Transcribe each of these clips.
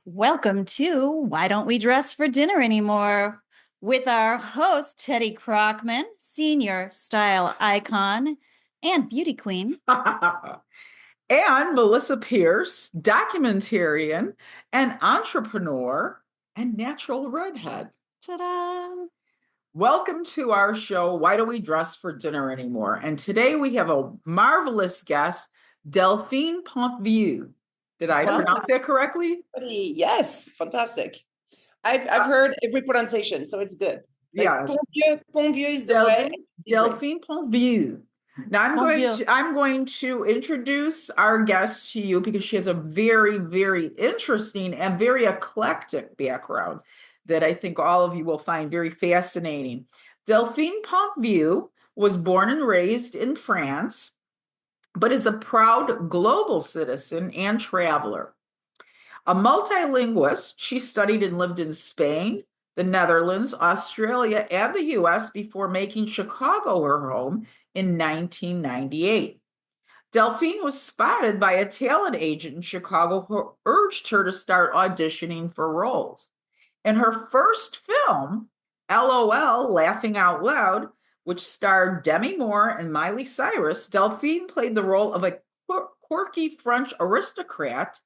Welcome to Why Don't We Dress for Dinner Anymore? With our host, Teddi Krochman, senior style icon and beauty queen. And Melissa Pierce, documentarian and entrepreneur and natural redhead. Ta-da! Welcome to our show, Why Don't We Dress for Dinner Anymore? And today we have a marvelous guest, Delphine Pontvieux. Did I pronounce that correctly? Yes, fantastic. I've heard every pronunciation, so it's good. Yeah. Pontvieux is the way. Delphine Pontvieux. Now I'm going to introduce our guest to you because she has a very, very interesting and very eclectic background that I think all of you will find very fascinating. Delphine Pontvieux was born and raised in France, but is a proud global citizen and traveler. A multilingualist, she studied and lived in Spain, the Netherlands, Australia, and the US before making Chicago her home in 1998. Delphine was spotted by a talent agent in Chicago who urged her to start auditioning for roles. In her first film, LOL, Laughing Out Loud, which starred Demi Moore and Miley Cyrus, Delphine played the role of a quirky French aristocrat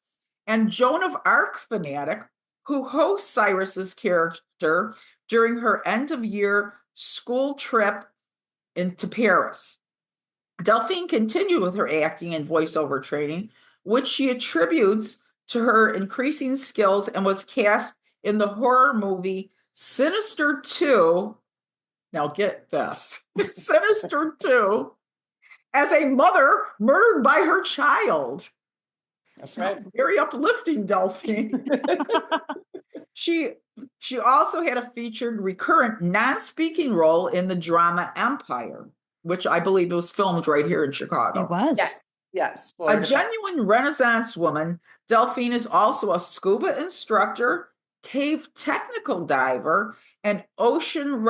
and Joan of Arc fanatic who hosts Cyrus's character during her end-of-year school trip into Paris. Delphine continued with her acting and voiceover training, which she attributes to her increasing skills, and was cast in the horror movie Sinister 2. Now get this, Sinister 2, as a mother murdered by her child. That's Sounds very uplifting, Delphine. She also had a featured recurrent non-speaking role in the drama Empire, which I believe was filmed right here in Chicago. It was. Yes. A genuine Renaissance woman, Delphine is also a scuba instructor, cave technical diver, and ocean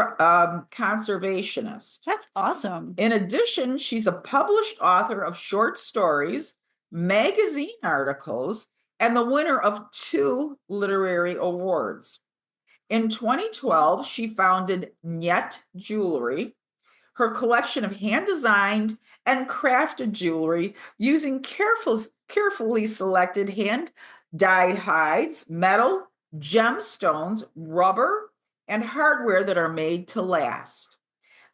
conservationist. That's awesome. In addition, she's a published author of short stories, magazine articles, and the winner of 2 literary awards. In 2012, she founded NYET Jewelry, her collection of hand-designed and crafted jewelry using carefully selected hand-dyed hides, metal, gemstones, rubber, and hardware that are made to last.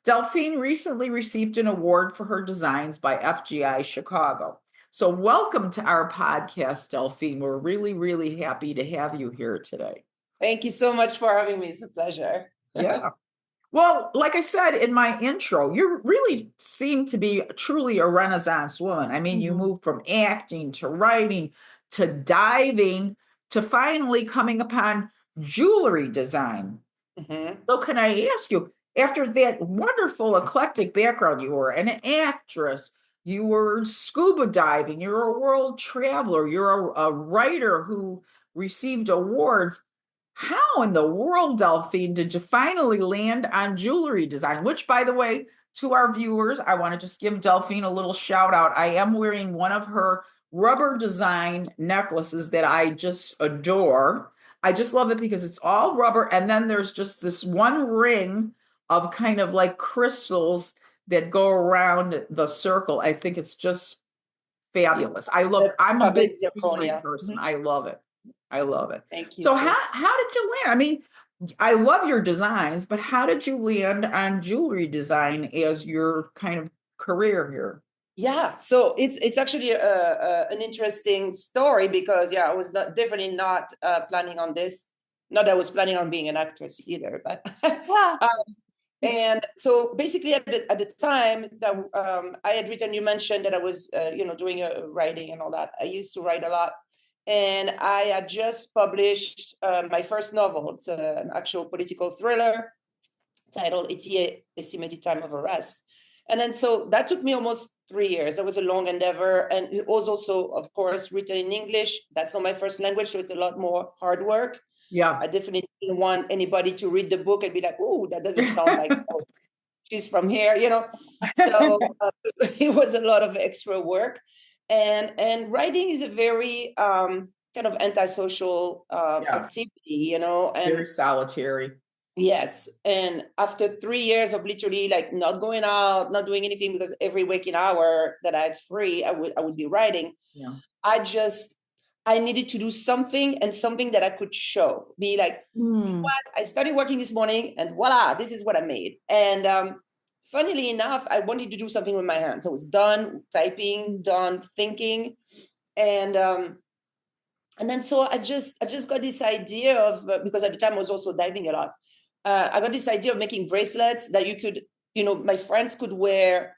Delphine recently received an award for her designs by FGI Chicago. So welcome to our podcast, Delphine. We're really, really happy to have you here today. Thank you so much for having me. It's a pleasure. Yeah. Well, like I said in my intro, you really seem to be truly a Renaissance woman. I mean, you moved from acting to writing to diving to finally coming upon jewelry design. So can I ask you, after that wonderful eclectic background, you were an actress, you were scuba diving, you're a world traveler, you're a writer who received awards. How in the world, Delphine, did you finally land on jewelry design? Which, by the way, to our viewers, I want to just give Delphine a little shout out. I am wearing one of her rubber design necklaces that I just adore. I just love it because it's all rubber. And then there's just this one ring of kind of like crystals that go around the circle. I think it's just fabulous. I'm a big jewelry person. I love it. Thank you. So how did you land? I mean, I love your designs, but how did you land on jewelry design as your kind of career here? Yeah, so it's actually an interesting story because I was definitely not planning on this. Not that I was planning on being an actress either, but and so basically at the time that I had written, you mentioned that I was doing writing and all that. I used to write a lot. And I had just published my first novel. It's an actual political thriller titled Estimated Time of Arrest. And then so that took me almost 3 years. That was a long endeavor. And it was also, of course, written in English. That's not my first language, so it's a lot more hard work. Yeah. I definitely didn't want anybody to read the book and be like, oh, that doesn't sound like she's from here, So it was a lot of extra work. And writing is a very kind of antisocial activity, you know, and very solitary. Yes. And after 3 years of literally like not going out, not doing anything, because every waking hour that I had free, I would be writing. Yeah. I needed to do something, and something that I could show, be like, what? I started working this morning and voila, this is what I made. And funnily enough, I wanted to do something with my hands. I was done typing, done thinking. And then so I just got this idea of, because at the time I was also diving a lot. I got this idea of making bracelets that you could, you know, my friends could wear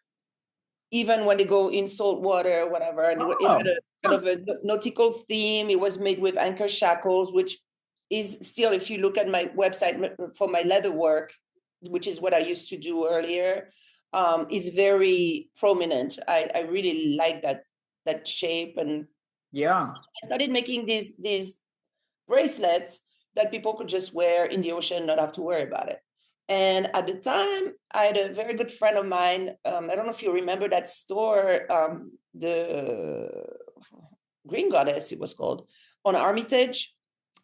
even when they go in salt water or whatever. And it had a kind of a nautical theme. It was made with anchor shackles, which is still, if you look at my website for my leather work, which is what I used to do earlier, is very prominent. I really like that shape. And yeah, I started making these bracelets that people could just wear in the ocean, not have to worry about it. And at the time, I had a very good friend of mine. I don't know if you remember that store, the Green Goddess, it was called, on Armitage.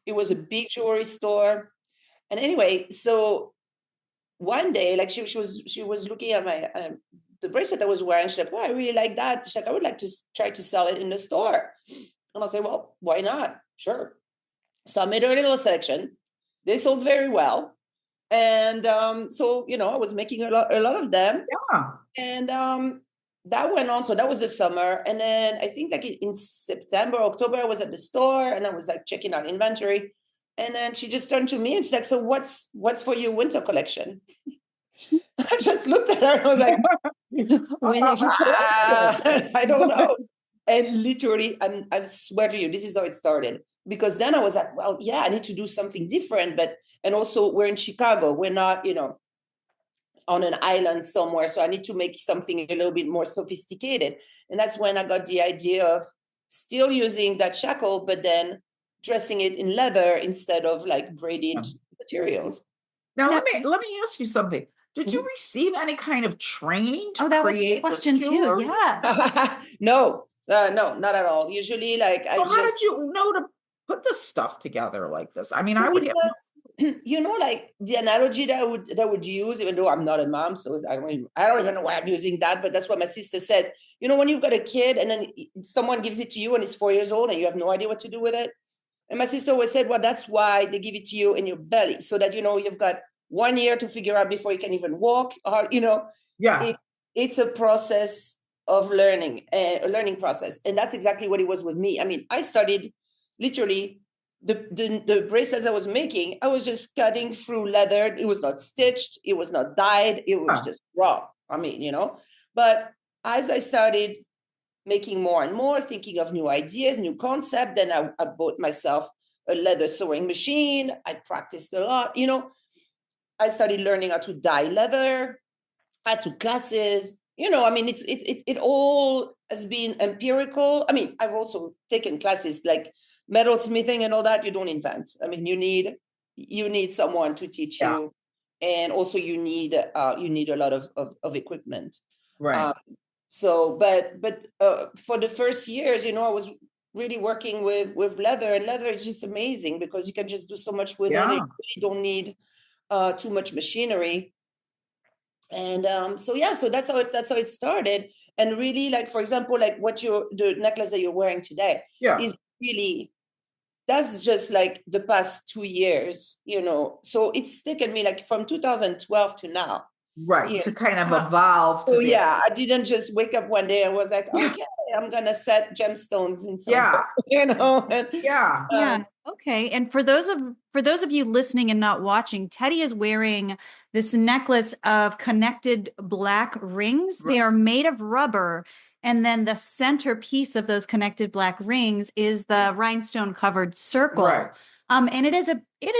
It was a big jewelry store. And anyway, so one day, like she was looking at my the bracelet I was wearing. She's like, "Oh, I really like that." She's like, "I would like to try to sell it in the store." And I said, "Well, why not? Sure." So I made a little selection. They sold very well. And so, you know, I was making a lot of them. Yeah. And that went on. So that was the summer. And then I think like in September, October, I was at the store and I was like checking out inventory. And then she just turned to me and she's like, "So what's for your winter collection?" I just looked at her and I was like, I don't know. And literally, I swear to you, this is how it started. Because then I was like, well, yeah, I need to do something different. And also we're in Chicago. We're not, you know, on an island somewhere. So I need to make something a little bit more sophisticated. And that's when I got the idea of still using that shackle, but then dressing it in leather instead of like braided materials. Now, let me ask you something. Did you receive any kind of training to that create was a question too. Yeah. No, not at all. Usually, like, how did you know to put this stuff together like this? I mean, I would have. You know, like the analogy that I would use, even though I'm not a mom, so I don't even know why I'm using that, but that's what my sister says. You know, when you've got a kid and then someone gives it to you and it's 4 years old and you have no idea what to do with it. And my sister always said, well, that's why they give it to you in your belly, so that, you know, you've got 1 year to figure out before you can even walk, or, you know, it's a process of learning, a learning process. And that's exactly what it was with me. I mean, I started literally the bracelets I was making, I was just cutting through leather. It was not stitched. It was not dyed. It was just raw. I mean, you know, but as I started making more and more, thinking of new ideas, new concept, then I bought myself a leather sewing machine. I practiced a lot, you know. I started learning how to dye leather. I took classes. You know, I mean, it all has been empirical. I mean, I've also taken classes like metalsmithing and all that. You don't invent. I mean, you need someone to teach you, and also you need a lot of equipment. Right. So, but for the first years, you know, I was really working with leather, and leather is just amazing because you can just do so much with it. You really don't need too much machinery. And so that's how it started. And really, like, for example, like the necklace that you're wearing today is really, that's just like the past 2 years, you know. So it's taken me like from 2012 to now. Right, to kind of evolve. So I didn't just wake up one day and was like, okay, I'm gonna set gemstones in some, you know. And, okay. And for those of you listening and not watching, Teddi is wearing this necklace of connected black rings. They are made of rubber. And then the centerpiece of those connected black rings is the rhinestone covered circle. Right. And it is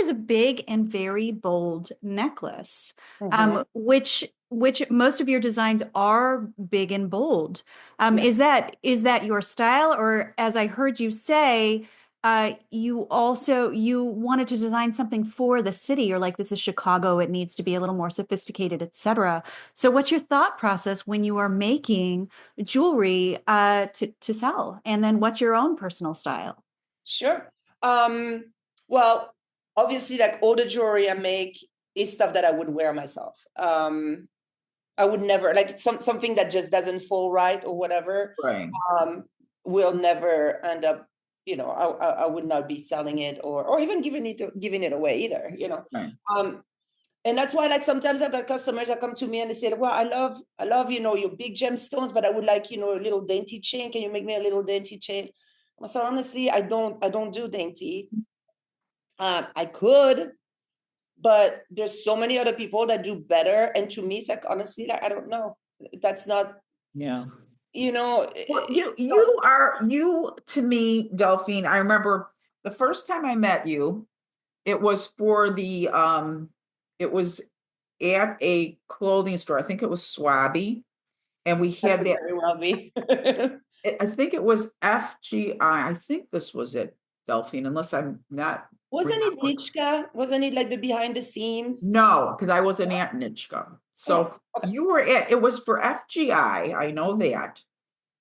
a big and very bold necklace, which most of your designs are big and bold. Is that your style, or as I heard you say, you wanted to design something for the city, or like, this is Chicago, it needs to be a little more sophisticated, etc. So what's your thought process when you are making jewelry to sell? And then what's your own personal style? Sure. Well, obviously, like all the jewelry I make is stuff that I would wear myself. I would never like something that just doesn't fall right or whatever. Right. Will never end up. I would not be selling it or even giving it away either. Right. And that's why, like, sometimes I've got customers that come to me and they say, well, I love, your big gemstones, but I would like, a little dainty chain. Can you make me a little dainty chain? So honestly, I don't do dainty. I could, but there's so many other people that do better. And to me, it's like, honestly, like, I don't know. That's not, Yeah. Well, you to me, Delphine, I remember the first time I met you, it was for it was at a clothing store. I think it was Swabby. And we had that. Very well be. I think it was FGI. I think this was it, Delphine, unless I'm not. Wasn't it Nitschka? Wasn't it like the behind the scenes? No, because I wasn't at Nitschka. So you were it was for FGI. I know that.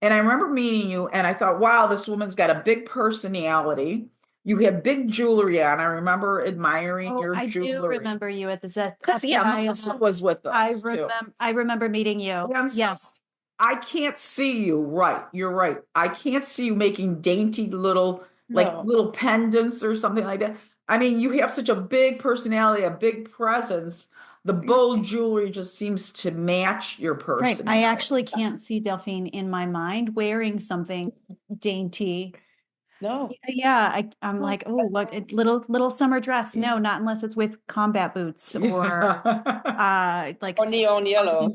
And I remember meeting you and I thought, wow, this woman's got a big personality. You have big jewelry on. I remember admiring your jewelry. I do remember you at the Zet. Because Melissa was with us. I remember meeting you. Yes. I can't see you. Right. You're right. I can't see you making dainty little pendants or something like that. I mean, you have such a big personality, a big presence. The bold jewelry just seems to match your personality. Right. I actually can't see Delphine in my mind wearing something dainty. No. Yeah, I'm like, oh, what little summer dress. No, not unless it's with combat boots or like or neon yellow.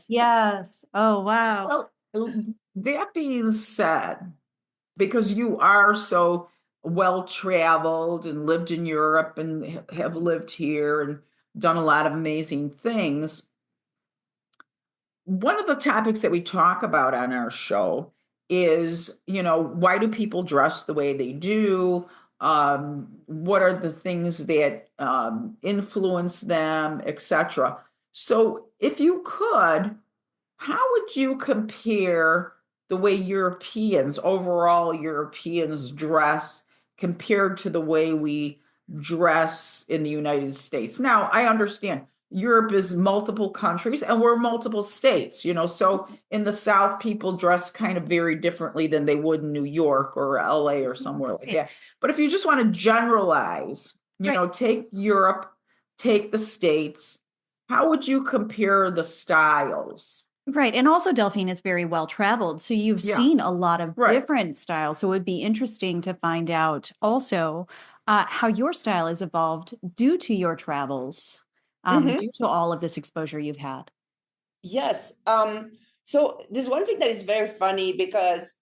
Yes. Oh, wow. Well, that being said, because you are so well traveled and lived in Europe and have lived here and done a lot of amazing things, one of the topics that we talk about on our show is, why do people dress the way they do? What are the things that influence them, etc. So if you could, how would you compare the way overall Europeans dress compared to the way we dress in the United States? Now, I understand Europe is multiple countries and we're multiple states, so in the South, people dress kind of very differently than they would in New York or LA or somewhere like that. But if you just want to generalize, take Europe, take the States, how would you compare the styles? Right. And also, Delphine is very well traveled. So you've seen a lot of different styles. So it would be interesting to find out also how your style has evolved due to your travels. Due to all of this exposure you've had. Yes. So there's one thing that is very funny because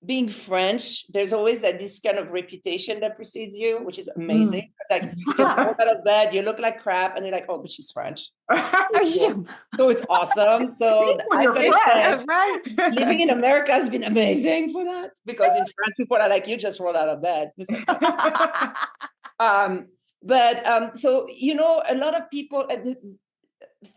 being French, there's always this kind of reputation that precedes you, which is amazing. It's like you just roll out of bed, you look like crap, and you're like, oh, but she's French. So it's awesome. So right. Living in America has been amazing for that because in France, people are like, you just roll out of bed. So, a lot of people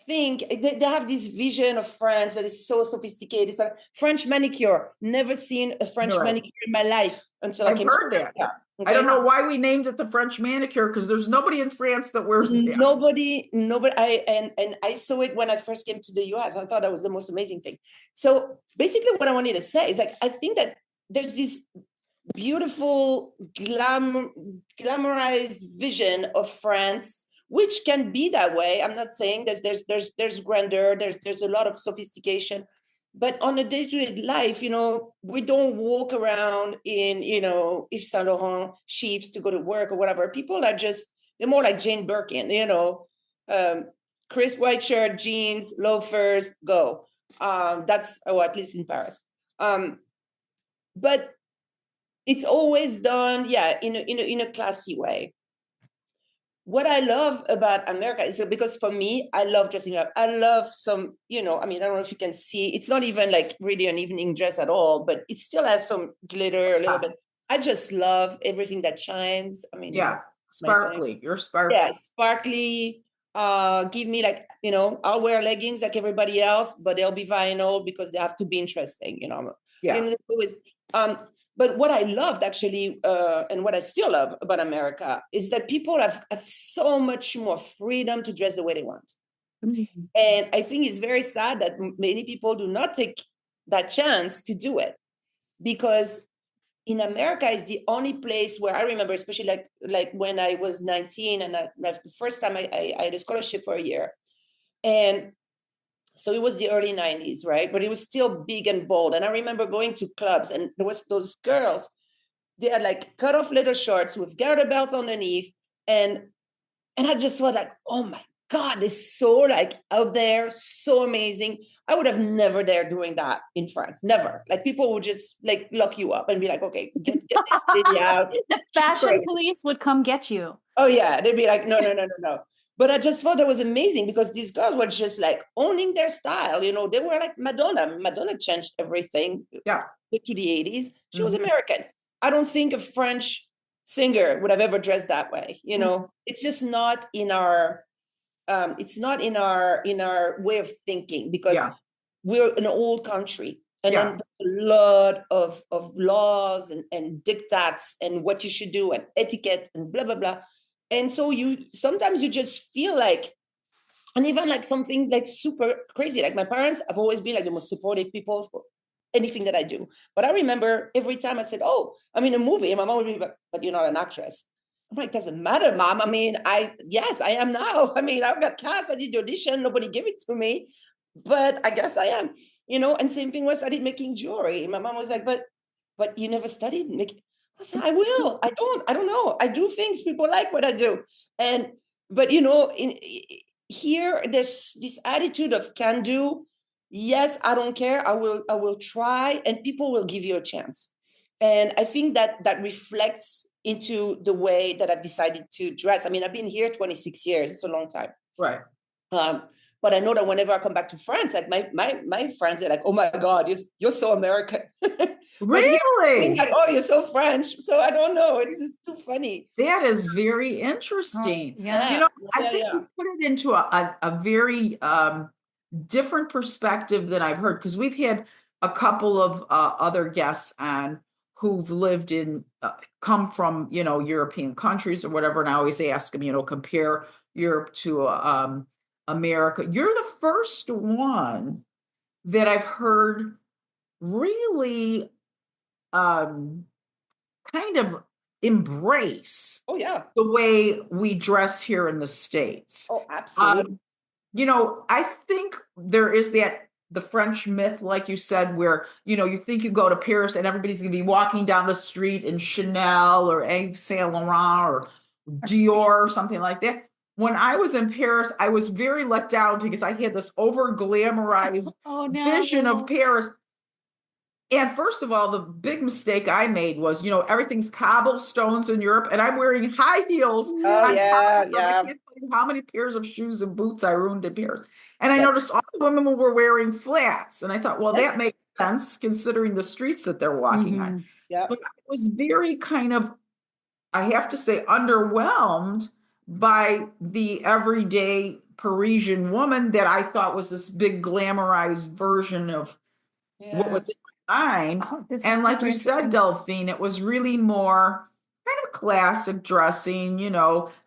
think they have this vision of French that is so sophisticated. It's like French manicure. Never seen a French manicure in my life until I came heard that. Okay? I don't know why we named it the French manicure because there's nobody in France that wears that. Nobody. I saw it when I first came to the US. I thought that was the most amazing thing. So basically what I wanted to say is like, I think that there's this beautiful glamorized vision of France, which can be that way. I'm not saying there's grandeur, there's a lot of sophistication, but on a day-to-day life, we don't walk around in Yves Saint Laurent sheaths to go to work or whatever. People are they're more like Jane Birkin, crisp white shirt, jeans, loafers, go. That's at least in Paris. But it's always done, in a classy way. What I love about America is because for me, I love dressing up. I love some, I don't know if you can see, it's not even like really an evening dress at all, but it still has some glitter a little bit. I just love everything that shines. I mean, sparkly. You're sparkly. Yeah, sparkly. give me like, I'll wear leggings like everybody else, but they'll be vinyl because they have to be interesting, Yeah. It's always, but what I loved actually, and what I still love about America is that people have so much more freedom to dress the way they want. Mm-hmm. And I think it's very sad that many people do not take that chance to do it, because in America is the only place where I remember, especially like when I was 19 and the first time I had a scholarship for a year. And so it was the early 90s, right? But it was still big and bold. And I remember going to clubs and there was those girls, they had like cut off little shorts with garter belts underneath. And I just thought like, oh my God, it's so like out there, so amazing. I would have never dared doing that in France. Never. Like people would just like lock you up and be like, okay, get this lady out. The fashion police would come get you. Oh yeah. They'd be like, no. But I just thought that was amazing because these girls were just like owning their style. They were like Madonna. Madonna changed everything to the 80s. She was American. I don't think a French singer would have ever dressed that way. It's just not in our way of thinking, because we're an old country, and then there's a lot of laws and diktats and what you should do and etiquette and blah blah blah. And so sometimes you just feel like, and even like something like super crazy, like my parents have always been like the most supportive people for anything that I do. But I remember every time I said, oh, I'm in a movie, and my mom would be like, but you're not an actress. I'm like, doesn't matter, Mom. I mean, yes, I am now. I mean, I've got cast, I did the audition, nobody gave it to me, but I guess I am, and same thing was I did making jewelry. And my mom was like, but you never studied making. I said, I will. I don't know. I do things, people like what I do. But here, there's this attitude of can do. Yes, I don't care. I will try, and people will give you a chance. And I think that reflects into the way that I've decided to dress. I mean, I've been here 26 years. It's a long time. Right. But I know that whenever I come back to France, like my friends are like, oh my God, you're so American. Really? Like, oh, you're so French. So I don't know. It's just too funny. That is very interesting. I think you put it into a very different perspective than I've heard, because we've had a couple of other guests on who've lived in, come from, European countries or whatever. And I always ask them, compare Europe to America. You're the first one that I've heard really kind of embrace the way we dress here in the States. Oh, absolutely. I think there is the French myth, like you said, where, you think you go to Paris and everybody's going to be walking down the street in Chanel or Yves Saint Laurent or Dior or something like that. When I was in Paris, I was very let down because I had this over glamorized vision of Paris. And first of all, the big mistake I made was, everything's cobblestones in Europe, and I'm wearing high heels. Oh, yeah. I can't tell you how many pairs of shoes and boots I ruined in Paris. And I noticed all the women were wearing flats. And I thought, well, that makes sense considering the streets that they're walking on. Yeah. But I was very kind of, I have to say, underwhelmed by the everyday Parisian woman that I thought was this big glamorized version of what was in my mind. And like you said, Delphine, it was really more kind of classic dressing,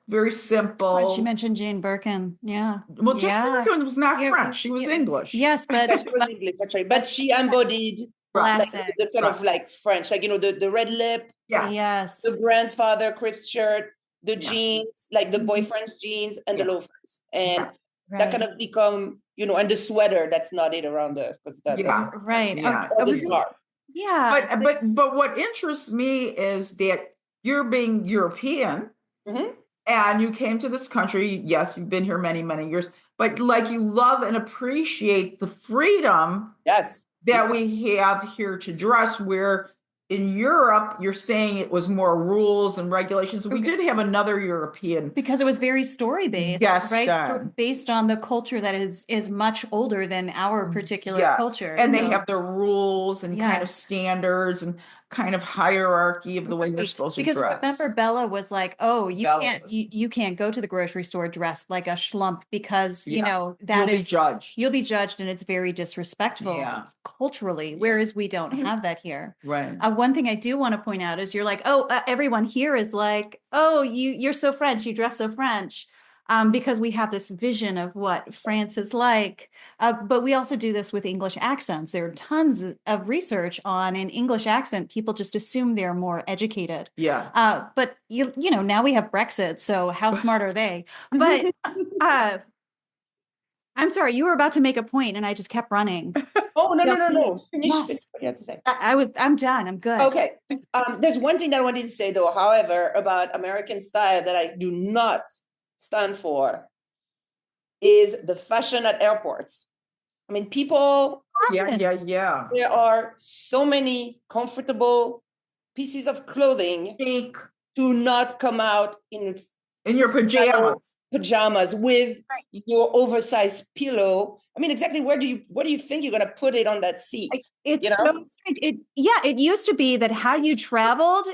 very simple. Well, she mentioned Jane Birkin. Yeah. Well, Jane Birkin was not French. She was English. Yes, but she was English, actually. But she embodied like, the kind of like French, like, the red lip. Yeah. Yes. The grandfather crisp shirt, the jeans, like the boyfriend's jeans and the loafers. And that kind of become, and the sweater that's knotted around the, right. Yeah. Or the scarf. Yeah. But what interests me is that you're being European and you came to this country. Yes, you've been here many, many years, but like you love and appreciate the freedom that we have here to dress, where in Europe, you're saying it was more rules and regulations. We did have another European because it was very story based, guest right? Based on the culture that is much older than our particular culture. And they have their rules and kind of Yes. standards and kind of hierarchy of the way they're supposed to Because dress. remember, Bella was like, "Oh, you can't go to the grocery store dressed like a schlump because you know that You'll be judged. You'll be judged, and it's very disrespectful culturally. Whereas we don't have that here. Right. One thing I do want to point out is you're like, oh, everyone here is like, oh, you're so French, you dress so French. Because we have this vision of what France is like. But we also do this with English accents. There are tons of research on an English accent. People just assume they're more educated. Yeah. But you know, now we have Brexit, so how smart are they? But I'm sorry, you were about to make a point and I just kept running. Oh, no. Finish what you have to say. I'm done. I'm good. Okay. There's one thing that I wanted to say though, however, about American style that I do not stand for is the fashion at airports. I mean, people. Yeah. There are so many comfortable pieces of clothing do not come out in your pajamas with your oversized pillow. I mean, exactly what do you think you're going to put it on that seat? It's so strange. It used to be that how you traveled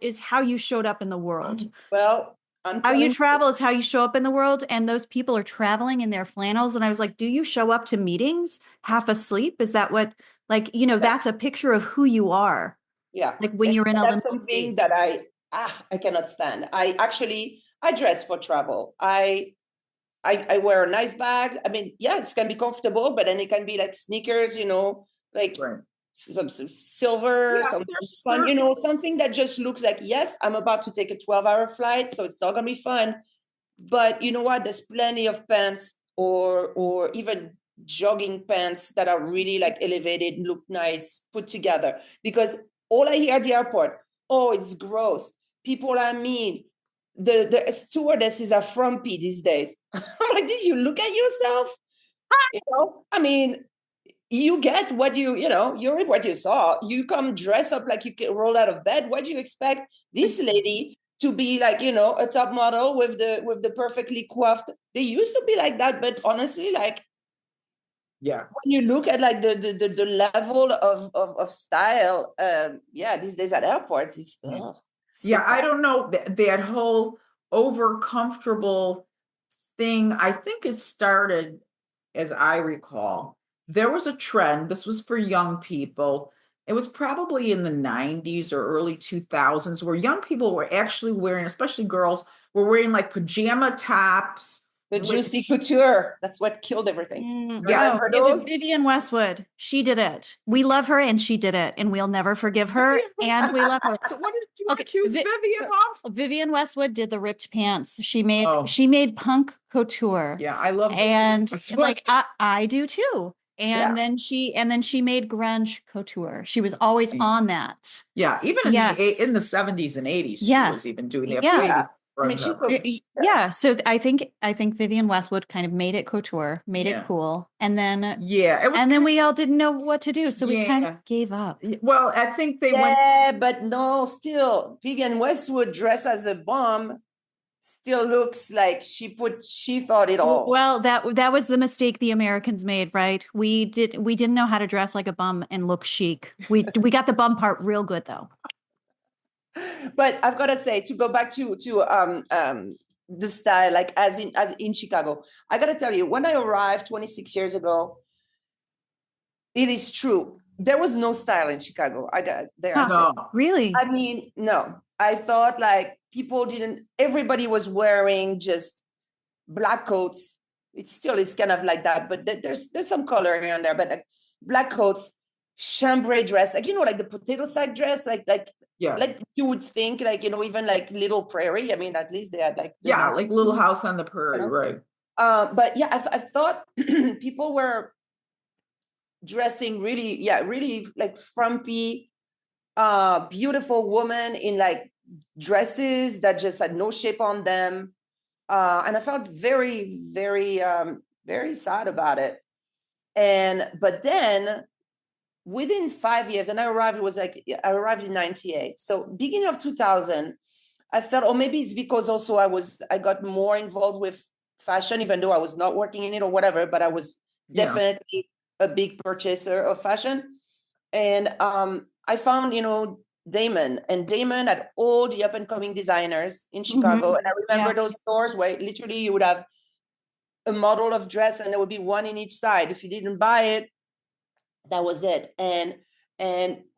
is how you showed up in the world. Well, how you travel is how you show up in the world. And those people are traveling in their flannels. And I was like, do you show up to meetings half asleep? Is that what, like, you know, that's a picture of who you are. Yeah. Like when you're in a limited something space. that I cannot stand. I dress for travel. I wear a nice bag. I mean, it can be comfortable, but then it can be like sneakers, you know, like some silver, some fun, you know, something that just looks like, yes, I'm about to take a 12-hour flight, so it's not gonna be fun. But you know what? There's plenty of pants or even jogging pants that are really like elevated, look nice, put together. Because all I hear at the airport, oh, it's gross. People are mean. The stewardesses are frumpy these days. I'm like, did you look at yourself? You know, I mean, you get what you read what you saw. You come dress up like you can roll out of bed. What do you expect this lady to be like, you know, a top model with the perfectly coiffed? They used to be like that, but honestly, like, when you look at like the level of style, these days at airports, it's I don't know that whole over comfortable thing. I think it started, as I recall, there was a trend. This was for young people. It was probably in the 90s or early 2000s where young people were actually wearing, especially girls, were wearing like pajama tops. The juicy couture. That's what killed everything. It was Vivienne Westwood. She did it. We love her and she did it. And we'll never forgive her. And we love her. What did you accuse Vivienne of? Vivienne Westwood did the ripped pants. She made punk couture. Yeah, I love that. And like I do too. And then she made grunge couture. She was always on that. Yeah, even in the 70s and 80s, she was even doing that. Yeah. I mean, so I think Vivienne Westwood kind of made it couture, made it cool, and then and then we all didn't know what to do, so we kind of gave up. Well, I think they went, but no, still Vivienne Westwood dressed as a bomb still looks like she thought it all. Well, that was the mistake the Americans made, right? We didn't know how to dress like a bum and look chic. We got the bum part real good though. But I've got to say, to go back to the style, like as in Chicago, I got to tell you, when I arrived 26 years ago, it is true. There was no style in Chicago. Really? I mean, no. I thought like everybody was wearing just black coats. It still is kind of like that, but there's some color here and there, but like black coats, chambray dress, like, you know, like the potato sack dress, like you would think, like, you know, even like Little Prairie. I mean, at least they had like like Little House on the Prairie, right? But I thought people were dressing really like frumpy, beautiful woman in like dresses that just had no shape on them, and I felt very, very, very sad about it. But then within 5 years, and I arrived in 98. So beginning of 2000, I felt, or maybe it's because also I got more involved with fashion, even though I was not working in it or whatever, but I was definitely a big purchaser of fashion. And I found, Damon had all the up and coming designers in Chicago. And I remember those stores where literally you would have a model of dress and there would be one in each side. If you didn't buy it, that was it. And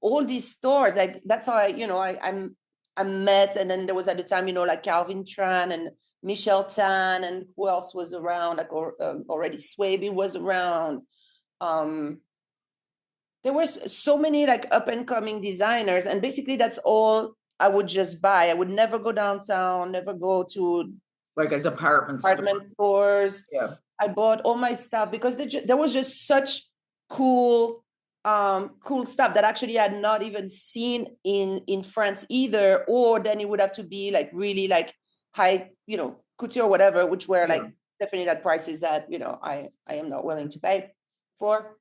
all these stores, like that's how I met. And then there was at the time, like Calvin Tran and Michelle Tan, and who else was around? Like already Swaby was around. There was so many like up and coming designers, and basically that's all I would just buy. I would never go downtown, never go to like a department stores. Yeah, I bought all my stuff because there was just such cool stuff that actually I had not even seen in France either. Or then it would have to be like really like high, couture or whatever, which were like definitely at prices that I am not willing to pay for.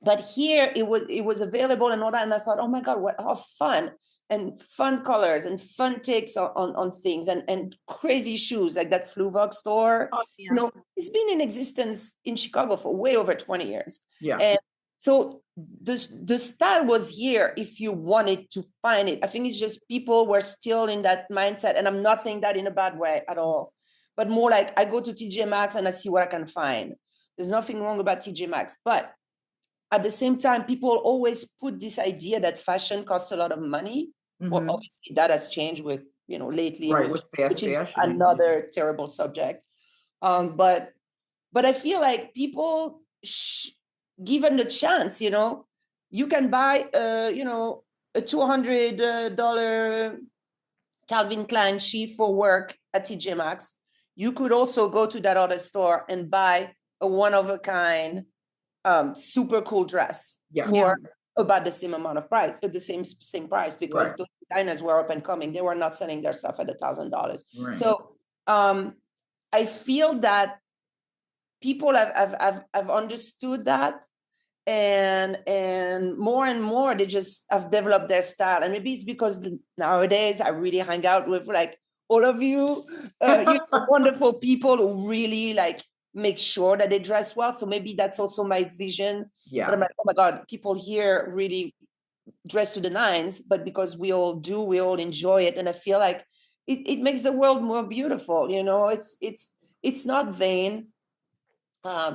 But here it was available and all that, and I thought, oh my God, how fun, and fun colors and fun takes on things, and crazy shoes like that Fluvog store. Oh, yeah. It's been in existence in Chicago for way over 20 years. Yeah. And so the style was here if you wanted to find it. I think it's just people were still in that mindset, and I'm not saying that in a bad way at all, but more like I go to TJ Maxx and I see what I can find. There's nothing wrong about TJ Maxx, but at the same time, people always put this idea that fashion costs a lot of money. Well, obviously that has changed with, lately, with fast which is fashion. Another terrible subject. But I feel like people, given the chance, you can buy, a $200 Calvin Klein sheath for work at TJ Maxx. You could also go to that other store and buy a one-of-a-kind super cool dress for about the same amount of price, the same price, because those designers were up and coming. They were not selling their stuff at $1,000. Right. So I feel that people have understood that, and more they just have developed their style. And maybe it's because nowadays I really hang out with like all of you, wonderful people who really like make sure that they dress well. So maybe that's also my vision. Yeah. But I'm like, oh my God, people here really dress to the nines, but because we all enjoy it. And I feel like it makes the world more beautiful. It's not vain.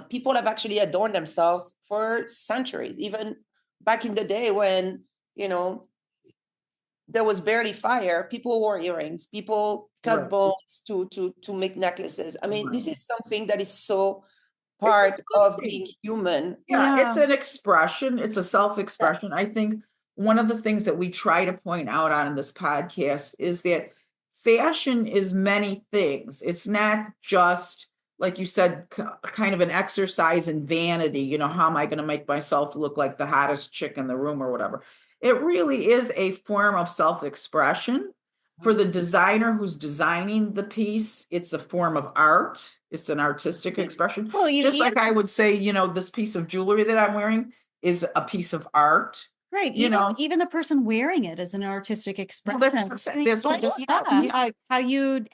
People have actually adorned themselves for centuries, even back in the day when, there was barely fire. People wore earrings. People cut bones to make necklaces. I mean, this is something that is so part of being human. Yeah, it's an expression. It's a self-expression. I think one of the things that we try to point out on this podcast is that fashion is many things. It's not just, like you said, kind of an exercise in vanity. How am I going to make myself look like the hottest chick in the room or whatever? It really is a form of self-expression. For the designer who's designing the piece, it's a form of art. It's an artistic expression. Well, like I would say, this piece of jewelry that I'm wearing is a piece of art. Right. Even the person wearing it is an artistic expression. Well, that's what just how you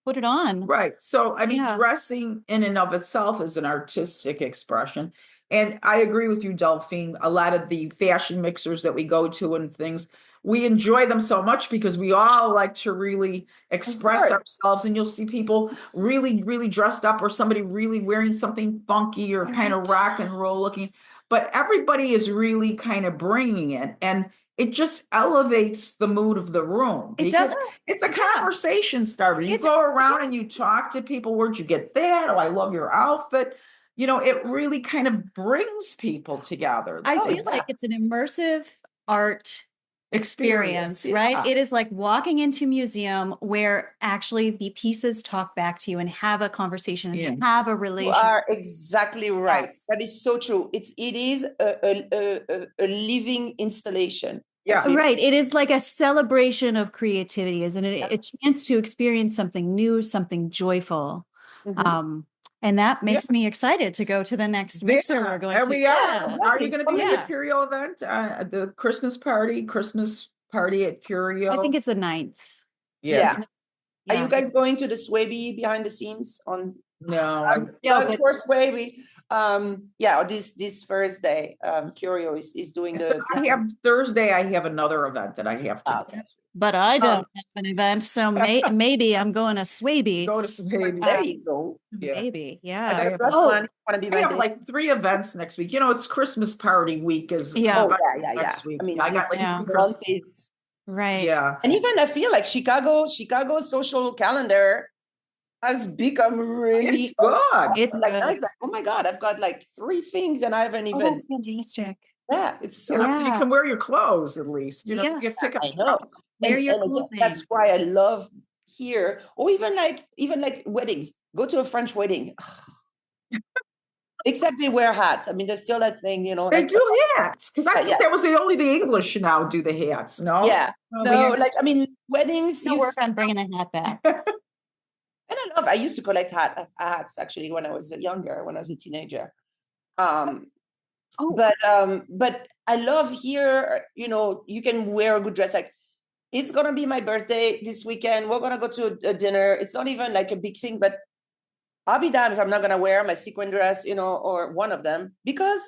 put it on. Right. So, I mean, dressing in and of itself is an artistic expression. And I agree with you, Delphine. A lot of the fashion mixers that we go to and things, we enjoy them so much because we all like to really express ourselves. And you'll see people really, really dressed up, or somebody really wearing something funky or kind of rock and roll looking. But everybody is really kind of bringing it. And it just elevates the mood of the room. It does. It's a conversation starter. You go around and you talk to people. Where'd you get that? Oh, I love your outfit. It really kind of brings people together. I feel like it's an immersive art experience, right? It is like walking into a museum where actually the pieces talk back to you and have a conversation and have a relationship. You are exactly right. Yes. That is so true. It is a living installation. Yeah. Right. It is like a celebration of creativity, isn't it? A chance to experience something new, something joyful. Mm-hmm. And that makes me excited to go to the next mixer we're going to. Are you going to be at the Curio event? The Christmas party at Curio? I think it's the 9th. Yeah. Are you guys going to the Swaby behind the scenes on? No, of course, Swaby. This Thursday, Curio is doing the. Thursday. I have another event that I have to. Okay. But I don't have an event, so maybe I'm going to Swaby. Go to Swaby. There you go. Maybe, I have like 3 events next week. It's Christmas party week. Next week. I mean, I got month is right. Yeah, and even I feel like Chicago's social calendar has become really good. It's like, good. I was like, oh my God, I've got like 3 things and I haven't even. That's fantastic. Yeah, it's so. You can wear your clothes at least. You can pick up. I know. And that's why I love here, or even like weddings. Go to a French wedding. Except they wear hats. I mean, there's still that thing, They do hats because I think that was only the English now do the hats. No, yeah, no, like I mean, weddings. You work on bringing a hat back. And I used to collect hats actually when I was younger, when I was a teenager. But I love here. You can wear a good dress. Like it's gonna be my birthday this weekend. We're gonna go to a dinner. It's not even like a big thing, but I'll be damned if I'm not gonna wear my sequin dress, or one of them, because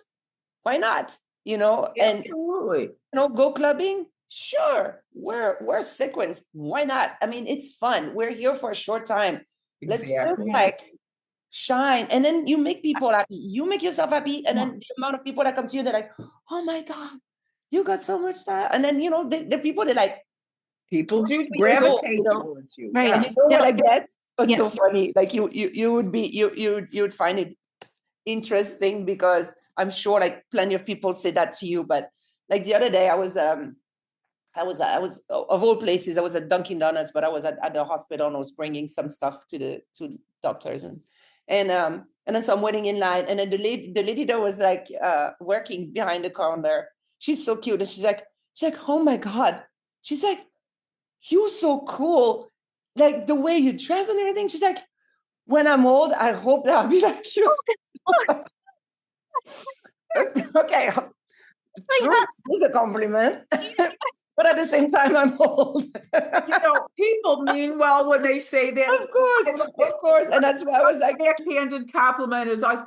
why not? Absolutely. And go clubbing. Sure, wear sequins. Why not? I mean, it's fun. We're here for a short time. Exactly. Let's just shine, and then you make people happy. You make yourself happy, and then the amount of people that come to you, they're like, "Oh my God, you got so much style." And then the people they're like, people do gravitate towards you, right? And what I get? It's so funny. Like you would find it interesting because I'm sure like plenty of people say that to you. But like the other day, I was of all places, I was at Dunkin' Donuts, but I was at the hospital and I was bringing some stuff to doctors and then so I'm waiting in line, and then the lady that was like working behind the counter, she's so cute, and she's like, oh my God, she's like, you're so cool, like the way you dress and everything. She's like, when I'm old, I hope that I'll be like you. Okay, it's a compliment. But at the same time, I'm old. People mean well when they say that. Of course. And that's why I was like, backhanded compliment is always,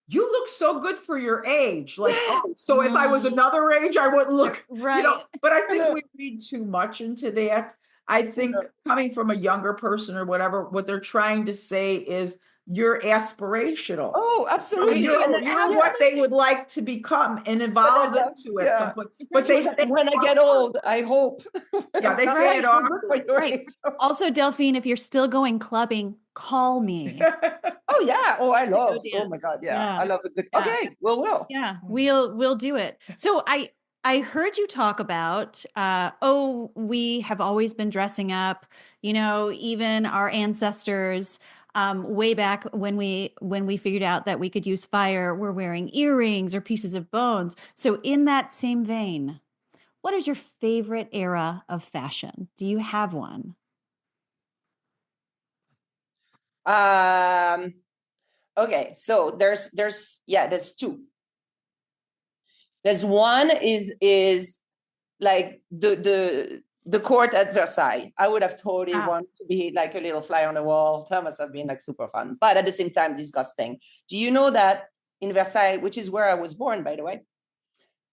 you look so good for your age. Like, so if I was another age, I wouldn't look right. But I think we read too much into that. I think coming from a younger person or whatever, what they're trying to say is you're aspirational. Oh, absolutely. You're what they would like to become and evolve into at some point. But they say when I get old, I hope. Yeah, they say it all. Right. Also, Delphine, if you're still going clubbing, call me. Oh yeah. Oh, I love. Oh my God. Yeah. I love a good. Yeah. Okay. We'll. Yeah, we'll do it. So I heard you talk about, we have always been dressing up, even our ancestors, way back when we figured out that we could use fire, we're wearing earrings or pieces of bones. So in that same vein, what is your favorite era of fashion? Do you have one? Okay, so there's 2. There's one is like the court at Versailles. I would have totally wanted to be like a little fly on the wall. That must have been like super fun, but at the same time disgusting. Do you know that in Versailles, which is where I was born, by the way?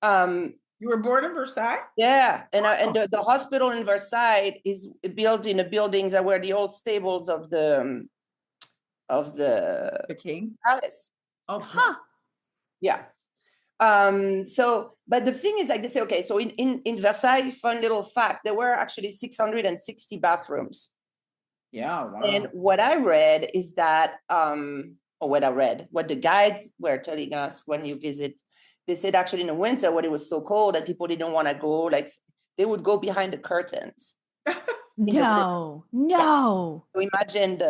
You were born in Versailles? Yeah, and the hospital in Versailles is built in the buildings that were the old stables of the king palace. Okay. Yeah. So, but the thing is, like they say, okay, so in Versailles, fun little fact, there were actually 660 bathrooms. Yeah, wow. And what I read is that, what the guides were telling us when you visit, they said actually in the winter when it was so cold that people didn't want to go, like they would go behind the curtains. No. So imagine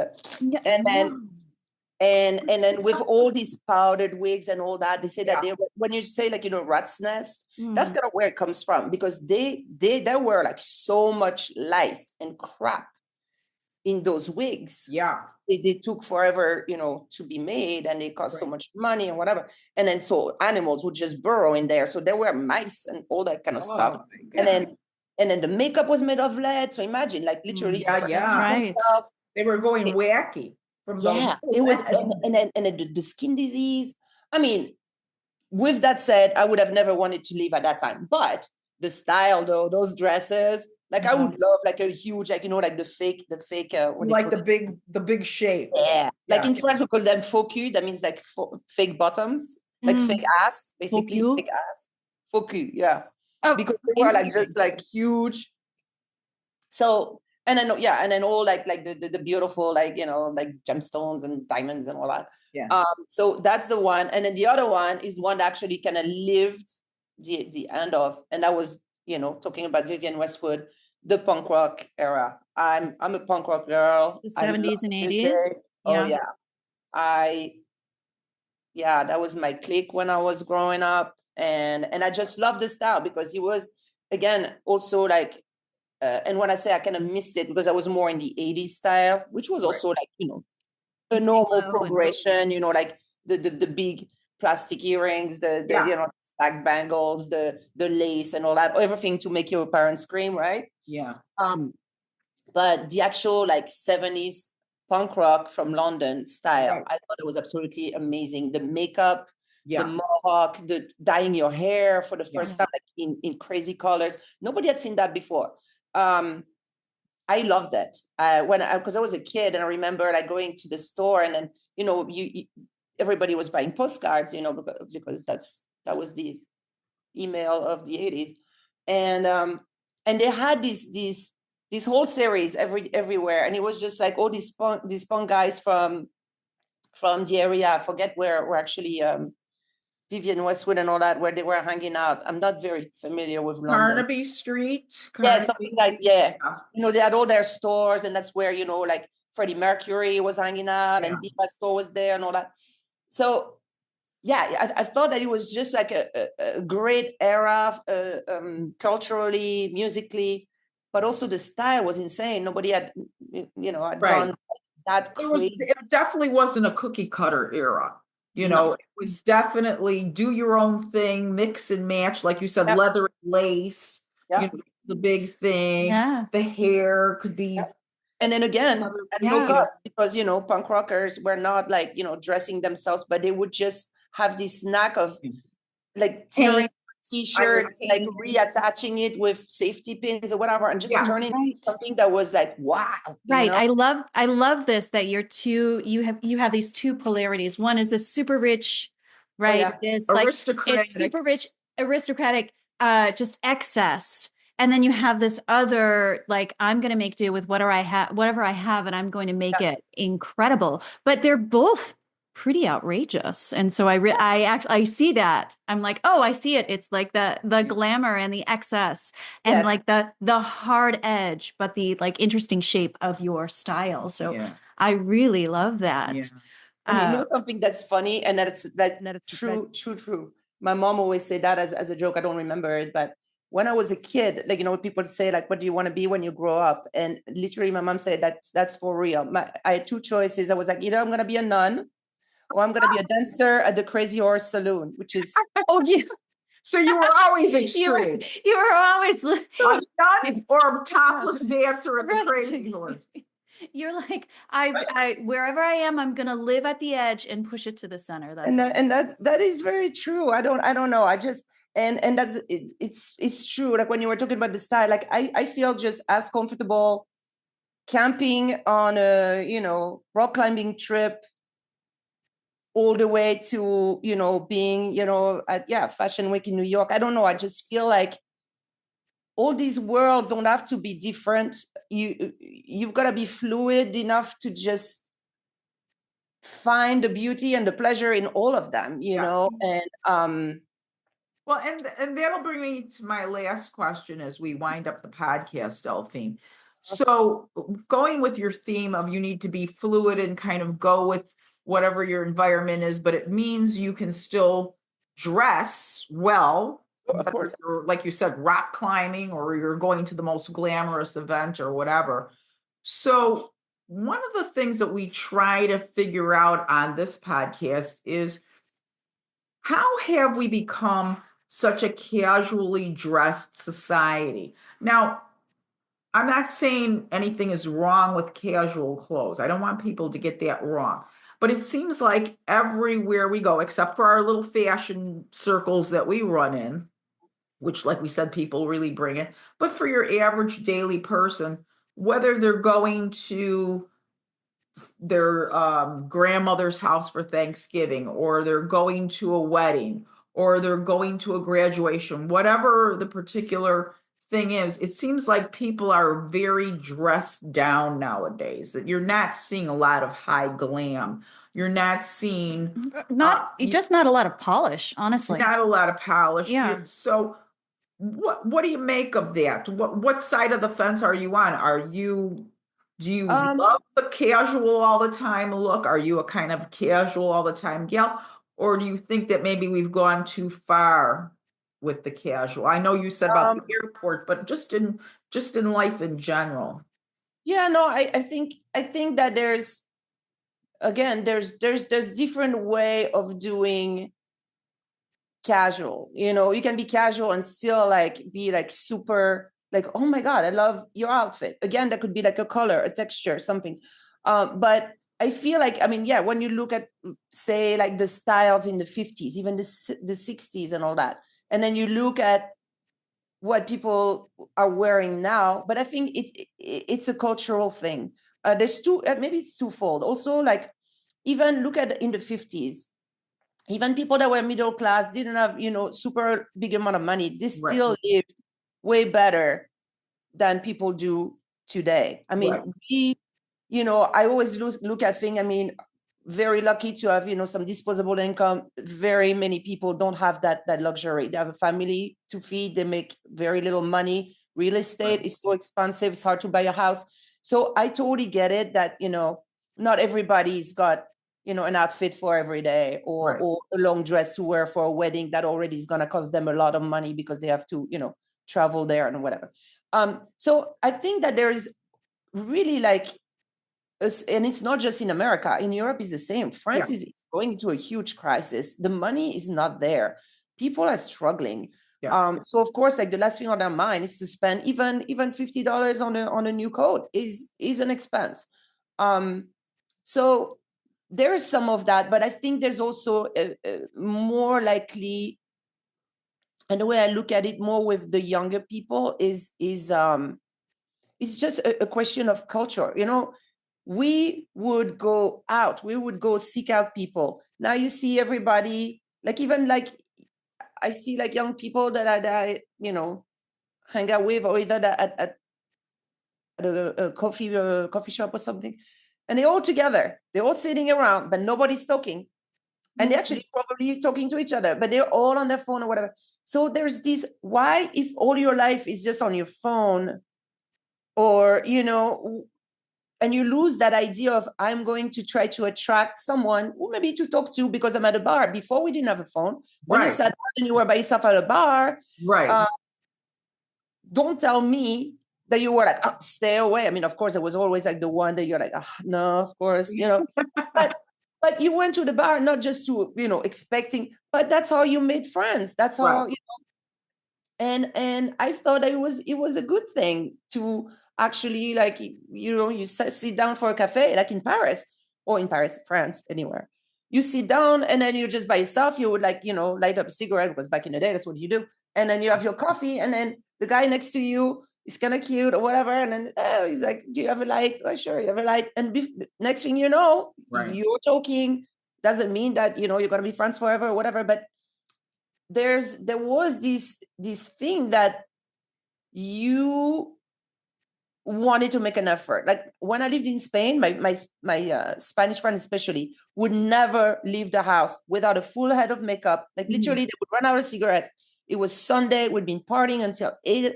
and then with all these powdered wigs and all that, they say that when you say like rat's nest, that's kind of where it comes from, because there were like so much lice and crap in those wigs. Yeah. They took forever, to be made, and they cost so much money and whatever. And then so animals would just burrow in there. So there were mice and all that kind of stuff. And then the makeup was made of lead. So imagine, like literally, That's right. They were going wacky from it was, and then the skin disease. I mean, with that said, I would have never wanted to live at that time. But the style, though, those dresses, like I would love like a huge, like like the fake, like the big shape. Yeah, like in France we call them faux cul. That means like fake bottoms, like fake ass, basically fake ass. Faux cul, yeah. Oh, because they were like just like huge. So and then all like the beautiful like like gemstones and diamonds and all that. Yeah. So that's the one, and then the other one is one that actually kind of lived the end of, and that was talking about Vivienne Westwood, the punk rock era. I'm a punk rock girl. The 70s and 80s. Oh yeah. That was my clique when I was growing up, and I just love the style because he was again also like, and when I say I kind of missed it because I was more in the 80s style, which was also like a normal progression. Like the big plastic earrings, the stack bangles, the lace and all that, everything to make your parents scream, right? Yeah. But the actual like 70s punk rock from London style, I thought it was absolutely amazing. The makeup, the mohawk, the dyeing your hair for the first time, like in crazy colors. Nobody had seen that before. I loved it. Because I was a kid and I remember like going to the store and then, everybody was buying postcards, because that was the email of the 80s. And they had this whole series everywhere. And it was just like all these punk guys from the area. I forget where actually Vivienne Westwood and all that, where they were hanging out. I'm not very familiar with London. Carnaby Street. Yeah, something like, they had all their stores, and that's where, like Freddie Mercury was hanging out and Diva store was there and all that. So, I thought that it was just like a great era, culturally, musically, but also the style was insane. Nobody had, done that crazy. It definitely wasn't a cookie cutter era. It was definitely do your own thing, mix and match, like you said, leather and lace. The big thing. Yeah. The hair could be. And then again, at no cost, because punk rockers were not like dressing themselves, but they would just have this knack of like tearing t-shirts, like reattaching it with safety pins or whatever, and just turning into something that was like wow. Right. I love this, that you have these two polarities. One is this super rich, right? This like it's super rich, aristocratic, just excess. And then you have this other, like, I'm going to make do with whatever I have, and I'm going to make it incredible. But they're both pretty outrageous. And so I see that. I'm like, oh, I see it. It's like the glamour and the excess and like the hard edge, but the like interesting shape of your style. So I really love that. Yeah. And something that's funny, and that's true. My mom always said that as a joke. I don't remember it, but when I was a kid, like, people say like, what do you want to be when you grow up? And literally my mom said, that's for real. I had two choices. I was like, either I'm going to be a nun or I'm going to be a dancer at the Crazy Horse Saloon, which is. So you were always extreme. You were always a nun or a topless dancer at the Crazy Horse. You're like, I wherever I am, I'm gonna live at the edge and push it to the center. That is very true. I don't know. I just and that's it's true. Like when you were talking about the style, like I feel just as comfortable camping on a rock climbing trip all the way to being at Fashion Week in New York. I don't know. I just feel like all these worlds don't have to be different. You've got to be fluid enough to just find the beauty and the pleasure in all of them, and well, and that'll bring me to my last question as we wind up the podcast, Delphine. So going with your theme of you need to be fluid and kind of go with whatever your environment is, but it means you can still dress well. Of course, like you said, rock climbing, or you're going to the most glamorous event or whatever. So one of the things that we try to figure out on this podcast is how have we become such a casually dressed society? Now, I'm not saying anything is wrong with casual clothes. I don't want people to get that wrong. But it seems like everywhere we go, except for our little fashion circles that we run in, which, like we said, people really bring it. But for your average daily person, whether they're going to their grandmother's house for Thanksgiving, or they're going to a wedding, or they're going to a graduation, whatever the particular thing is, it seems like people are very dressed down nowadays. That you're not seeing a lot of high glam. You're not seeing just not a lot of polish, honestly. not a lot of polish. Yeah. So what do you make of that? What side of the fence are you on? Do you love the casual all the time look? Are you a kind of casual all the time gal? Or do you think that maybe we've gone too far with the casual? I know you said about the airport, but just in life in general. Yeah, no, I think that there's different way of doing casual. You can be casual and still like be like super like, oh my God, I love your outfit. Again, that could be like a color, a texture, something. But I feel like, I mean, yeah, when you look at, say, like the styles in the 50s, even the 60s and all that, and then you look at what people are wearing now, but I think it's a cultural thing. There's maybe it's twofold. Also, like, even look at in the 50s, even people that were middle class didn't have, super big amount of money. They still lived way better than people do today. I mean, I always look at things, I mean, very lucky to have, some disposable income. Very many people don't have that luxury. They have a family to feed. They make very little money. Real estate is so expensive. It's hard to buy a house. So I totally get it that, not everybody's got, an outfit for every day or a long dress to wear for a wedding that already is going to cost them a lot of money because they have to, travel there and whatever. So I think that there is really like, and it's not just in America. In Europe, it's the same. France is going into a huge crisis. The money is not there. People are struggling. So of course, like the last thing on their mind is to spend even $50 on a new coat is an expense. So there is some of that, but I think there's also a more likely, and the way I look at it more with the younger people is it's just a question of culture. We would go out, we would go seek out people. Now you see everybody, like even like I see like young people that I hang out with, or either at a coffee shop or something, and they're all together, they're all sitting around, but nobody's talking. And they're actually probably talking to each other, but they're all on their phone or whatever. So there's this, why, if all your life is just on your phone, or, and you lose that idea of, I'm going to try to attract someone who maybe to talk to because I'm at a bar. Before we didn't have a phone. When you sat down and you were by yourself at a bar, don't tell me that you were like, oh, stay away. I mean, of course, it was always like the one that you're like, oh, no, of course, but you went to the bar, not just to, expecting, but that's how you made friends. That's how, and I thought it was a good thing to actually, like, you sit down for a cafe, like in Paris, France, anywhere. You sit down and then you're just by yourself. You would light up a cigarette, because back in the day, that's what you do. And then you have your coffee, and then the guy next to you is kind of cute or whatever. And then he's like, do you have a light? Oh, sure, you have a light. And next thing you know, you're talking. Doesn't mean that, you're going to be friends forever or whatever. But there was this thing that you wanted to make an effort. Like when I lived in Spain, my Spanish friend especially would never leave the house without a full head of makeup. Like literally, they would run out of cigarettes. It was Sunday. We'd been partying until 8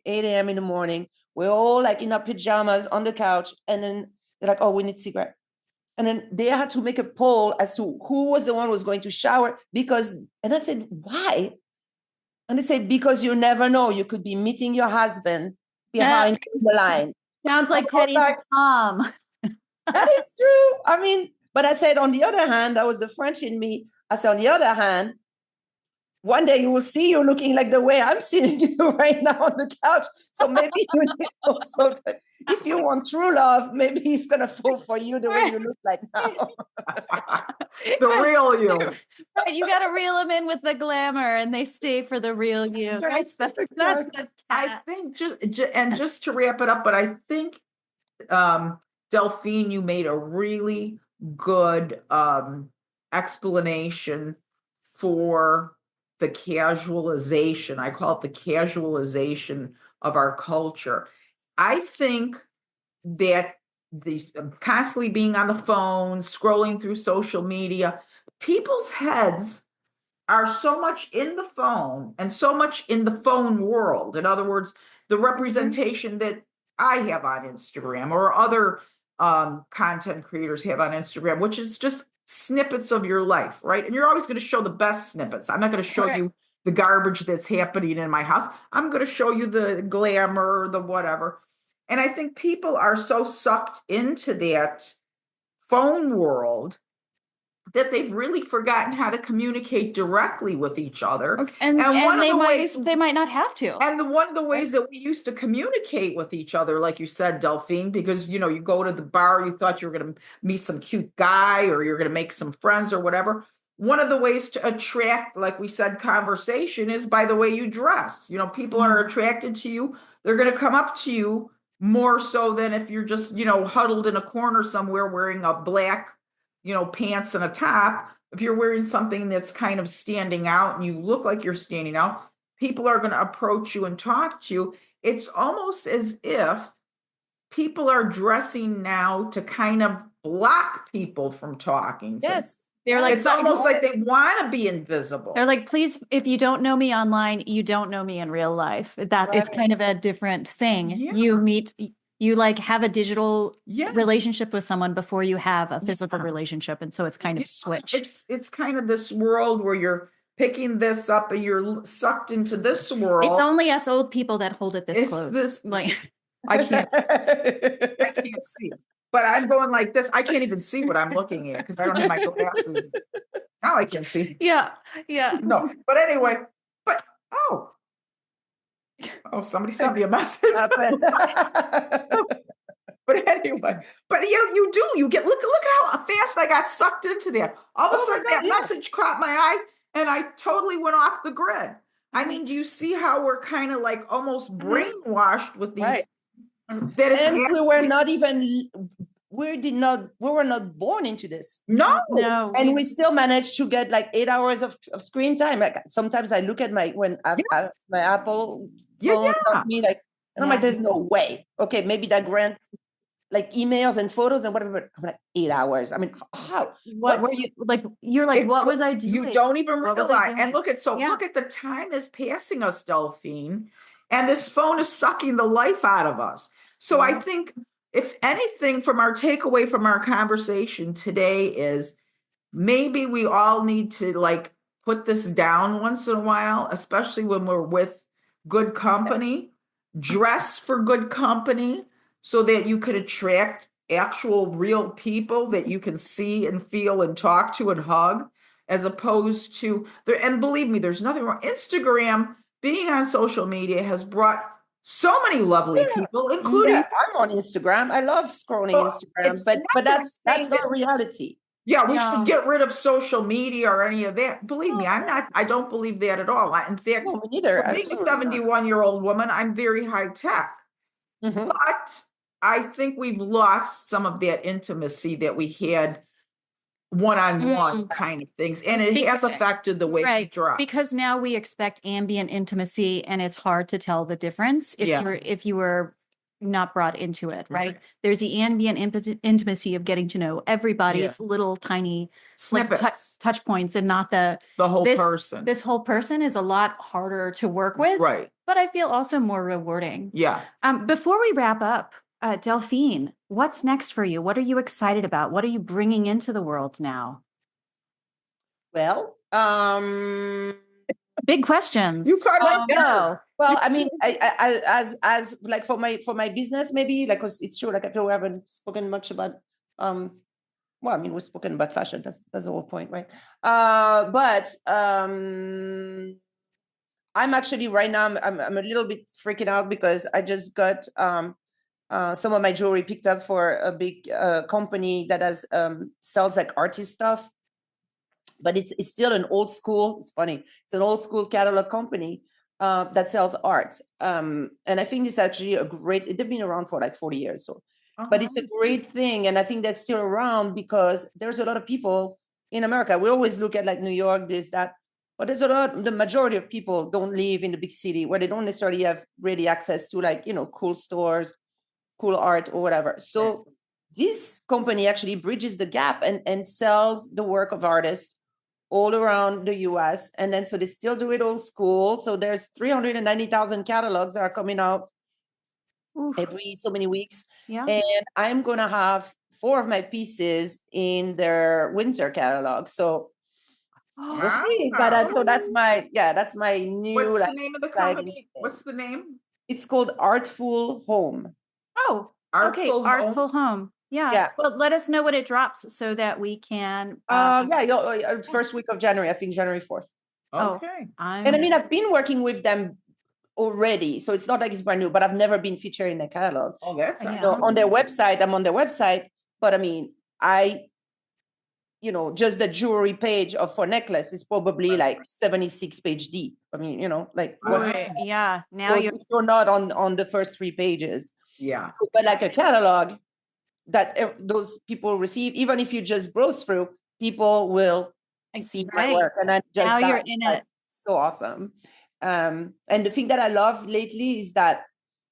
a.m. in the morning. We're all like in our pajamas on the couch. And then they're like, oh, we need cigarette. And then they had to make a poll as to who was the one who was going to shower, and I said, why? And they said, because you never know. You could be meeting your husband behind the line. Sounds like Teddy's mom. That is true. I mean, but I said, on the other hand, that was the French in me. I said, on the other hand, one day you will see you looking like the way I'm seeing you right now on the couch. So maybe you need also, if you want true love, maybe he's going to fall for you the way you look like now. The real you. Right, you got to reel them in with the glamour, and they stay for the real you. That's the I think just to wrap it up, but I think, Delphine, you made a really good explanation for the casualization. I call it the casualization of our culture. I think that these constantly being on the phone, scrolling through social media, people's heads are so much in the phone and so much in the phone world. In other words, the representation that I have on Instagram or other content creators have on Instagram, which is just snippets of your life, right? And you're always going to show the best snippets. I'm not going to show you the garbage that's happening in my house. I'm going to show you the glamour, the whatever. And I think people are so sucked into that phone world that they've really forgotten how to communicate directly with each other. Okay. And one of the ways they might not have to. And one of the ways that we used to communicate with each other, like you said, Delphine, because you go to the bar, you thought you were going to meet some cute guy or you're going to make some friends or whatever. One of the ways to attract, like we said, conversation is by the way you dress. People are attracted to you. They're going to come up to you more so than if you're just, huddled in a corner somewhere wearing a black pants and a top. If you're wearing something that's kind of standing out and you look like you're standing out, people are going to approach you and talk to you. It's almost as if people are dressing now to kind of block people from talking. Yes. They're like, it's almost like they want to be invisible. They're like, please, if you don't know me online, you don't know me in real life. That is kind of a different thing. Yeah. You like have a digital relationship with someone before you have a physical relationship. And so it's kind of switched. It's kind of this world where you're picking this up and you're sucked into this world. It's only us old people that hold it this close. I can't see. But I'm going like this. I can't even see what I'm looking at because I don't have my glasses. Now I can see. Yeah. No, but anyway, somebody sent me a message. But anyway, you get look at how fast I got sucked into that. All of a sudden that message caught my eye and I totally went off the grid. I mean, do you see how we're kind of like almost brainwashed with these? Right. We were not even. We were not born into this. No. And we still managed to get like 8 hours of screen time. Like sometimes I look at my Apple phone tells me like, and I'm like, there's no way. Okay, maybe that grants like emails and photos and whatever. I'm like 8 hours. I mean, how? What were you like? You're like, what was I doing? You don't even realize. And look at the time is passing us, Delphine, and this phone is sucking the life out of us. So I think, if anything, from our takeaway from our conversation today is maybe we all need to like put this down once in a while, especially when we're with good company. Dress for good company so that you could attract actual real people that you can see and feel and talk to and hug, as opposed to and believe me, there's nothing wrong. Instagram, being on social media, has brought so many lovely people, including I'm on Instagram. I love scrolling Instagram, but that's not reality. Yeah, we should get rid of social media or any of that. Believe me, I don't believe that at all. In fact, me neither. Being a 71-year-old woman, I'm very high tech. Mm-hmm. But I think we've lost some of that intimacy that we had one-on-one kind of things, and it has affected the way we dress. Because now we expect ambient intimacy, and it's hard to tell the difference if you were not brought into it, right? There's the ambient intimacy of getting to know everybody's little tiny touch points, and not the whole person. This whole person is a lot harder to work with, right? But I feel also more rewarding. Yeah. Before we wrap up, Delphine, what's next for you? What are you excited about? What are you bringing into the world now? Well, big questions. Let's go. Well, I mean, I as like for my business, maybe like, 'cause it's true. Like I feel we haven't spoken much about Well, I mean, we've spoken about fashion. That's the whole point, right? But I'm actually right now, I'm a little bit freaking out because I just got some of my jewelry picked up for a big company that has sells like artist stuff. But it's still an old school. It's funny. It's an old school catalog company that sells art. And I think it's actually a great. They've been around for like 40 years, so. But it's a great thing, and I think that's still around because there's a lot of people in America. We always look at like New York, this, that, but there's a lot. The majority of people don't live in the big city where they don't necessarily have really access to like cool stores, cool art, or whatever. So this company actually bridges the gap and sells the work of artists all around the US. And then so they still do it old school. So there's 390,000 catalogs that are coming out every so many weeks. Yeah. And I'm going to have 4 of my pieces in their winter catalog. So we'll see. But so that's my new. What's the name of the company? What's the name? It's called Artful Home. Oh, okay. Artful Home. Yeah. Well, let us know when it drops so that we can. First week of January, I think January 4th. Okay. And I mean, I've been working with them already, so it's not like it's brand new, but I've never been featured in the catalog. Oh, that's on their website. I'm on their website, but I mean, just the jewelry page for necklace is probably like 76 page deep. I mean, like yeah. Now you're not on the first 3 pages. Yeah. So, but like a catalog that those people receive, even if you just browse through, people will see my work, and I just now you're in it. So awesome. And the thing that I love lately is that,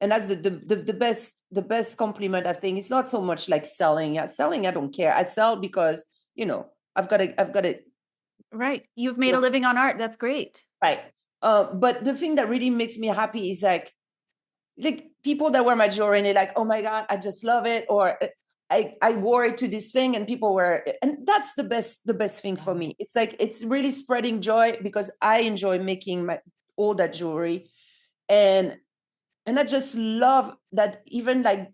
and that's the best compliment I think. It's not so much like selling. Selling, I don't care. I sell because I've got it. Right. You've made a living on art. That's great. Right. But the thing that really makes me happy is like people that wear my jewelry and they're like, oh my God, I just love it. Or I wore it to this thing and people wear it. And that's the best thing for me. It's like, it's really spreading joy because I enjoy making all that jewelry. And I just love that even like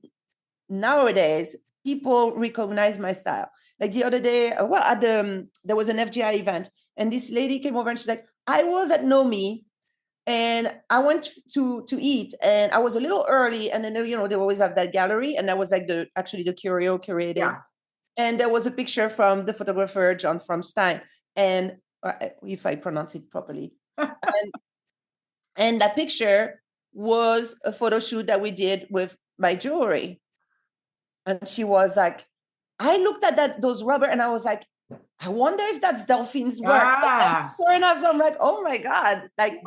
nowadays, people recognize my style. Like the other day, there was an FGI event and this lady came over and she's like, I was at Nomi and I went to eat and I was a little early. And then, they always have that gallery. And that was like the curio curated. Yeah. And there was a picture from the photographer, John Fromstein. And if I pronounce it properly. and that picture was a photo shoot that we did with my jewelry. And she was like, I looked at those rubber and I was like, I wonder if that's Delphine's work. Sure enough, so I'm like, oh my God, like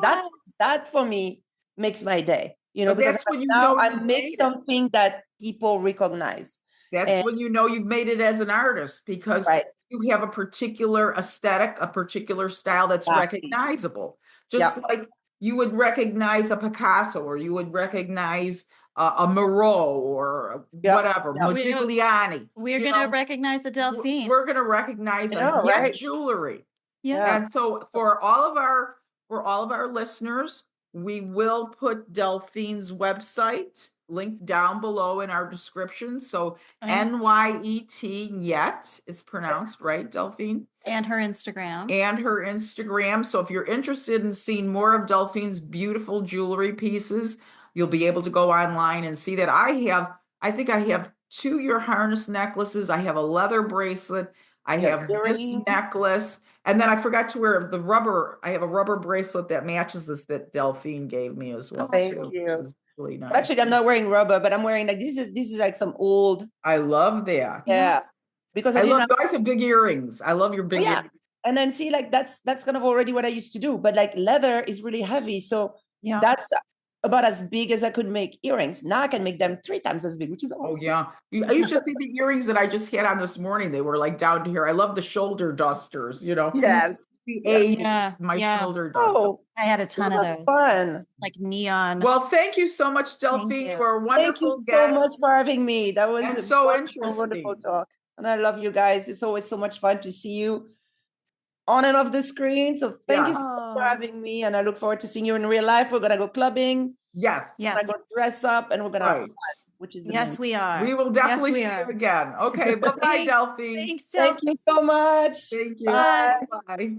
that for me makes my day. Because that's when I make something that people recognize. That's when you've made it as an artist because you have a particular aesthetic, a particular style that's recognizable. Just like you would recognize a Picasso or you would recognize a Moreau or whatever, Modigliani. We're going to recognize a Delphine. We're going to recognize NYET Jewelry. Yeah. And so for all of our listeners, we will put Delphine's website linked down below in our description. So NYET, it's pronounced right, Delphine? And her Instagram. So if you're interested in seeing more of Delphine's beautiful jewelry pieces, you'll be able to go online and see that I think I have 2 year harness necklaces. I have a leather bracelet. I have this necklace. And then I forgot to wear the rubber. I have a rubber bracelet that matches this that Delphine gave me as well. Thank you. Really nice. Actually, I'm not wearing rubber, but I'm wearing like this is like some old. I love that. Yeah. Because I love you guys have big earrings. I love your big earrings. And then see, like that's kind of already what I used to do. But like leather is really heavy. So that's about as big as I could make earrings. Now I can make them 3 times as big, which is awesome. Oh yeah. I used to see the earrings that I just had on this morning. They were like down to here. I love the shoulder dusters, Yes. The 80s, shoulder duster. Oh, I had a ton of those. Fun. Like neon. Well, thank you so much, Delphine. You were a wonderful guest. Thank you so much for having me. That was so interesting. Wonderful talk. And I love you guys. It's always so much fun to see you on and off the screen. So thank you so much for having me. And I look forward to seeing you in real life. We're going to go clubbing. Yes. We're going to go dress up and we're going to have fun. which is Yes, amazing. we are. We will definitely see you again. Okay, bye-bye, Delphine. Thanks, Thank Delphine. you so much. Thank you. Bye. Bye.